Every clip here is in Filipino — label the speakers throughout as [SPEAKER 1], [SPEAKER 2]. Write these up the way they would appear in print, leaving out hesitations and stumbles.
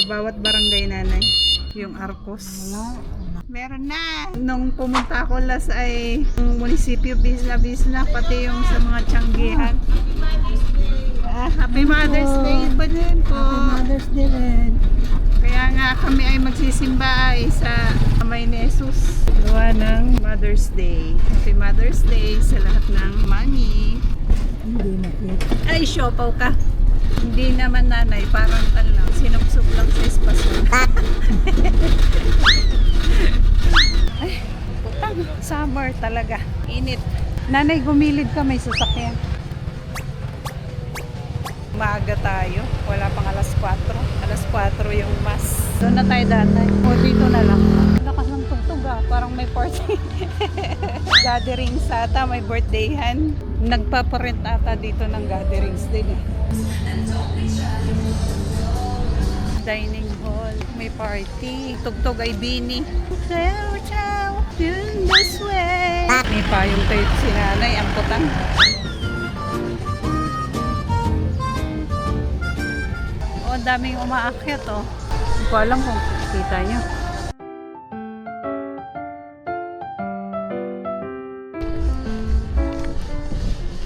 [SPEAKER 1] bawat barangay, nanay. Yung Arcos. Meron na. Nung pumunta ako last ay yung munisipyo Bisla, pati yung sa mga tiyanggihan. Happy Mother's Day pa din po.
[SPEAKER 2] Happy Mother's Day rin.
[SPEAKER 1] Kaya nga kami ay magsisimba ay sa kamay ni Jesus. Gawa ng Mother's Day. Happy Mother's Day sa lahat ng mami.
[SPEAKER 2] Hindi nakita.
[SPEAKER 1] Ay, siopaw ka. Hindi naman, nanay, parang lang, sinupsup lang sa espasyon. Ay, putang, summer talaga. Init. Nanay, gumilid ka, may sasakyan. Maaga tayo. Wala pang alas 4. Alas 4 yung mas. Doon na tayo, nanay. O, dito na lang. Lakas ng tugtog ah. Parang may party. Gatherings ata, may birthdayhan. Nagpaparent ata dito ng gatherings din eh. Dining hall, may party. Tugtog ay bini. Ciao, ciao, in this way. May payong tayo si nanay, ang putang. O, ang daming umaakyat oh. Hindi ko alam kung kita nyo.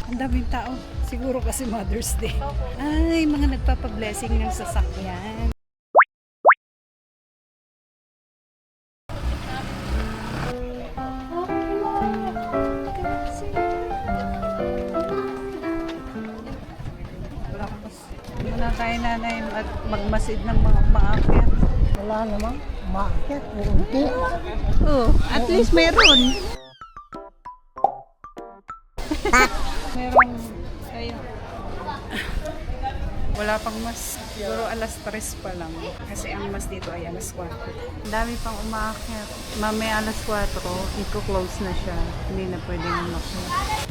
[SPEAKER 1] Ang daming tao. Siguro kasi Mother's Day. Ay, mga nagpapablessing ng sasakyan. Muna tayo, nanay, at magmasid ng mga maakyat.
[SPEAKER 2] Wala namang maakyat. Unti.
[SPEAKER 1] Oh, at least meron. Merong, ayun. Wala pang mas. Siguro alas 3 pa lang. Kasi ang mas dito ay alas 4. Ang dami pang umaakyat. Mamaya alas 4, i-close na siya. Hindi na pwedeng umakyat.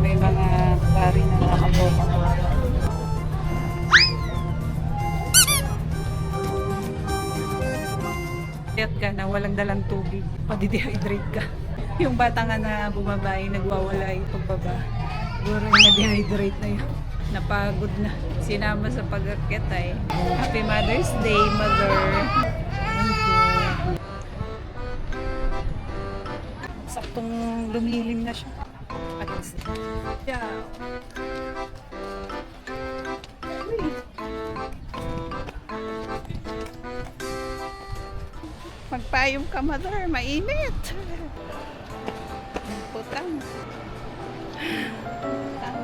[SPEAKER 1] May mga bari na nakaboka. Kayat ka na walang dalang tubig, padidehydrate ka. Yung bata nga na bumabay, nagwawala yung pagbaba. Siguro na-dehydrate na yun. Napagod na. Sinama sa pag-akyat ay. Happy Mother's Day, Mother. Saktong lumilim na siya. Yeah. Magpayong ka, Mother. Mainit. Putang. Putang.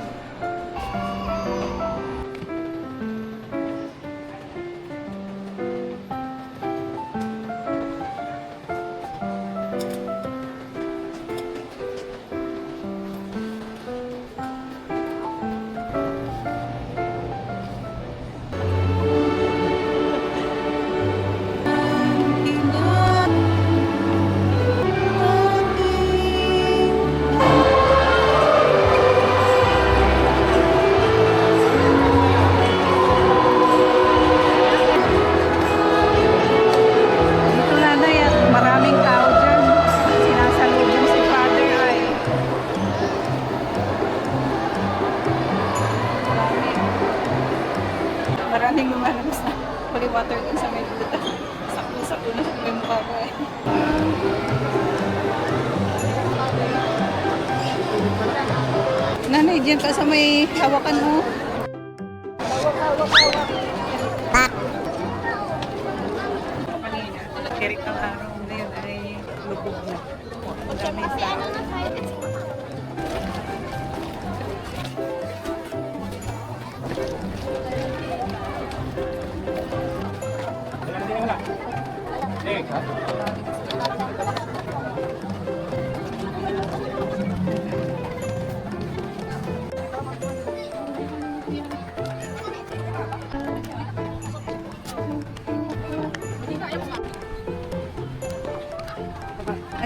[SPEAKER 1] Maraming lumalabas na holy water dun sa may buta. Sakto-sakto na sa yung mukha ko eh. Nanay, dyan ka sa may hawakan mo. Hawak. Kanina, kirik ang araw na yun ay lubog na. Ang daming tao. Ay,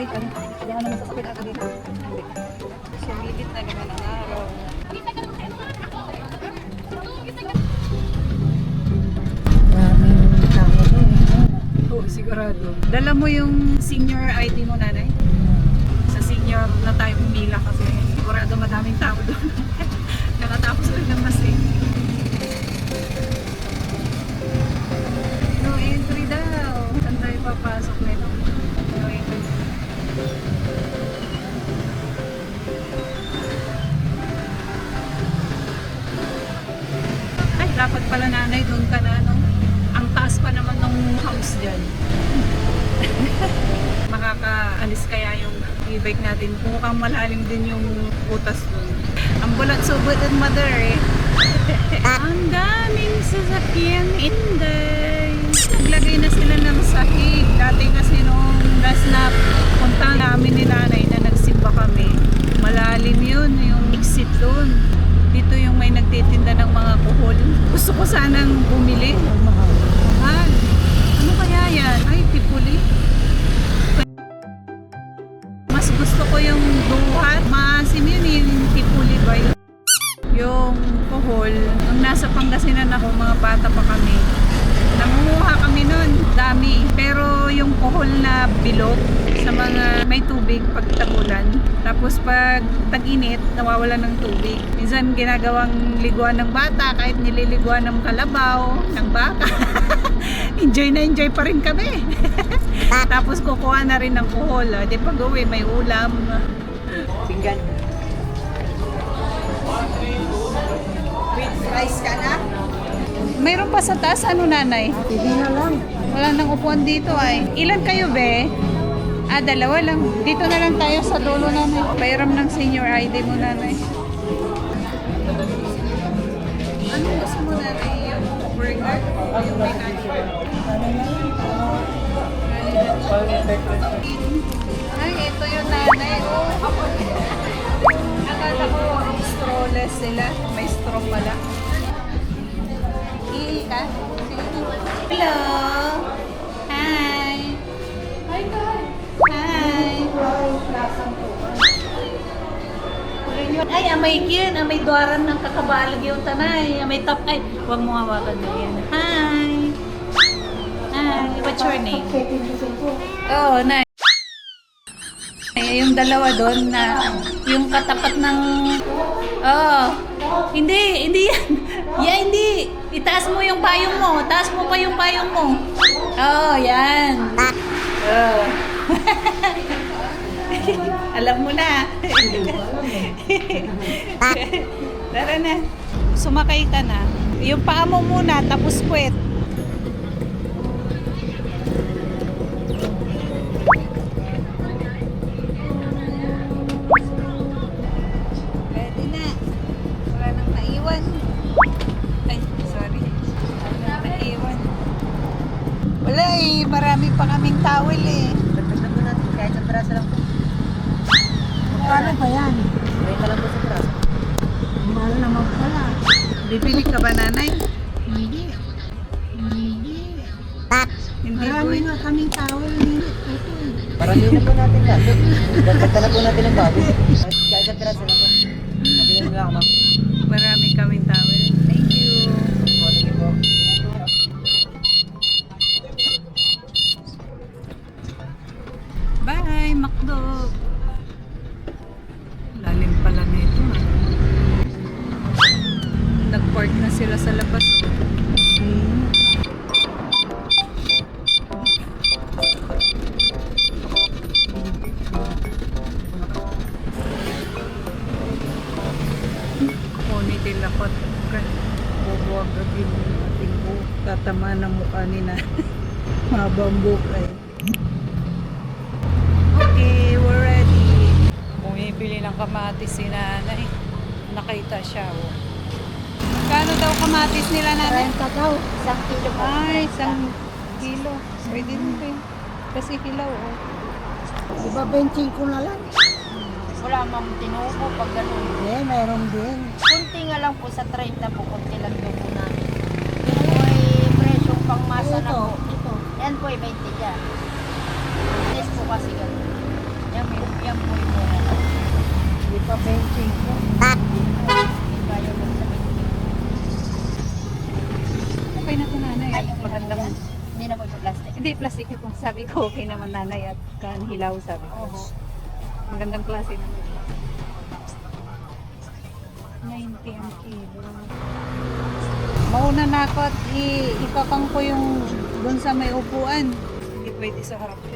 [SPEAKER 1] ano? Diyan naman sa kapit agad dito. Hindi. Sumilip na naman ang araw.
[SPEAKER 2] Maraming tao doon.
[SPEAKER 1] Oo, sigurado. Dala mo yung senior ID mo, nanay? Sa senior na tayo pumila kasi sigurado madaming tao doon. Nakatapos lang ng masing. No entry daw. Saan tayo papasok nito? No entry. Ay, dapat pala nanay doon ka na, no? Ang taas pa naman ng house dyan. Makakaalis kaya yung e-bike natin. Kung mukhang malalim din yung butas doon. Ang bulat subot at mother eh. Ang daming sasakyan, Inday. Naglagay na sila ng sahig. Dati kasi nung last na punta namin ni nanay na nagsimba kami, malalim yun, yung exit doon. Dito yung may nagtitinda ng mga kuhol. Gusto ko sanang bumili.
[SPEAKER 2] Mahal.
[SPEAKER 1] Mahal. Ano kaya yan? Ay, tipuli. Mas gusto ko yung duhat. Maasim yun yung tipuli ba yun? Yung kuhol. Nung nasa Pangasinan ako, mga bata pa kami. Nangunguha kami nun. Dami. Pero yung kuhol na bilog sa mga may tubig pag tagulan. Tapos pag tag-init, nawawala ng tubig. Minsan ginagawang liguan ng bata kahit nililiguan ng kalabaw, ng baka. Enjoy na enjoy pa rin kami. Tapos kukuha na rin ng kuhol. Di pag uwi, may ulam. Pinggan. With rice ka na? Mayroon pa sa taas, ano nanay?
[SPEAKER 2] Hindi na lang.
[SPEAKER 1] Wala nang upuan dito ay. Ilan kayo be? Ah, dalawa lang. Dito na lang tayo sa dulo nanay. Pairam ng senior ID mo nanay. Ano gusto mo nanay? Yung burger? Yung may kanin? Ay, ito yung nanay. Oh. Akala ko strawless sila. May straw pala. Ka? Hello! Hi! Hi! Ay, amay yun. Amay duwaran ng kakabalag yung tanay. Amay top. Ay, huwag mo hawakan mo yan. Hi! Hi! What's your name? Oh, nice. Ay, yung dalawa doon na yung katapat ng... Oh, hindi yan. Yeah, hindi. Itaas mo yung payong mo. Taas mo pa yung payong mo. Oh, yan. Oh. Alam mo na. Tara na. Sumakay ka na. Yung paa mo muna, tapos puwet. Ready na. Wala nang naiwan. Ay, sorry. Wala nang naiwan. Wala eh. Marami pa kaming towel eh.
[SPEAKER 2] Dagdagan mo natin kahit sa piraso lang po. Magkano ba yan?
[SPEAKER 3] May ka lang po sa piraso.
[SPEAKER 2] Mahal naman pala.
[SPEAKER 1] Bibili ka ba nanay?
[SPEAKER 2] Hindi.
[SPEAKER 1] Hindi
[SPEAKER 2] Marami
[SPEAKER 1] boy.
[SPEAKER 2] nga kaming towel ni Tutoy.
[SPEAKER 3] Paramihin na po natin yan. Dagdagan na po natin ang bago. Kahit sa piraso lang po. Mabilis lang ako, ma'am.
[SPEAKER 1] Marami kaming towel. Thank you.
[SPEAKER 3] Thank you po.
[SPEAKER 1] Bye, Macdo. Lalim pala nito ah. Nag-park na sila sa labas oh. Ponytail ako at bubuwag agad yung ating buhok. Tatama ng mukha ni na. Mabang buhok eh. Okay, we're ready. Bumibili ng kamatis si nanay. Nakita siya oh. Magkano daw kamatis nila nanay?
[SPEAKER 2] 30 daw. 1 kilo pa.
[SPEAKER 1] Ay, kilo. Pwede din po yun. Kasi hilaw, oh.
[SPEAKER 2] Diba 25 ko na lang?
[SPEAKER 4] Wala ma'am tinubo pag ganun.
[SPEAKER 2] Hindi, mayroon din.
[SPEAKER 4] Kunti nga lang po sa 30 po, kunti lang daw po namin. Yan po ay presyong pangmasa na po.
[SPEAKER 2] Ito.
[SPEAKER 4] Yan po ay 20 dyan. Yes po kasi ganun. Yan po yung muna lang.
[SPEAKER 2] Di pa 25.
[SPEAKER 4] Hindi kaya po sa 20.
[SPEAKER 1] Okay na po nanay.
[SPEAKER 4] Ay,
[SPEAKER 1] Magandang.
[SPEAKER 4] Hindi na po yung plastic.
[SPEAKER 1] Hindi, plastic ito. Sabi ko, okay naman nanay at kan hilaw, sabi ko.
[SPEAKER 4] Oo.
[SPEAKER 1] Magandang klase naman. 90 ang kilo. Mauna na ako at ipapang ko yung doon sa may upuan. Hindi pwede sa harap ko.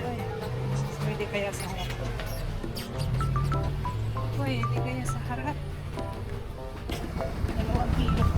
[SPEAKER 1] Pwede kaya sa harap ko. Pwede kaya sa harap. 2 kilo.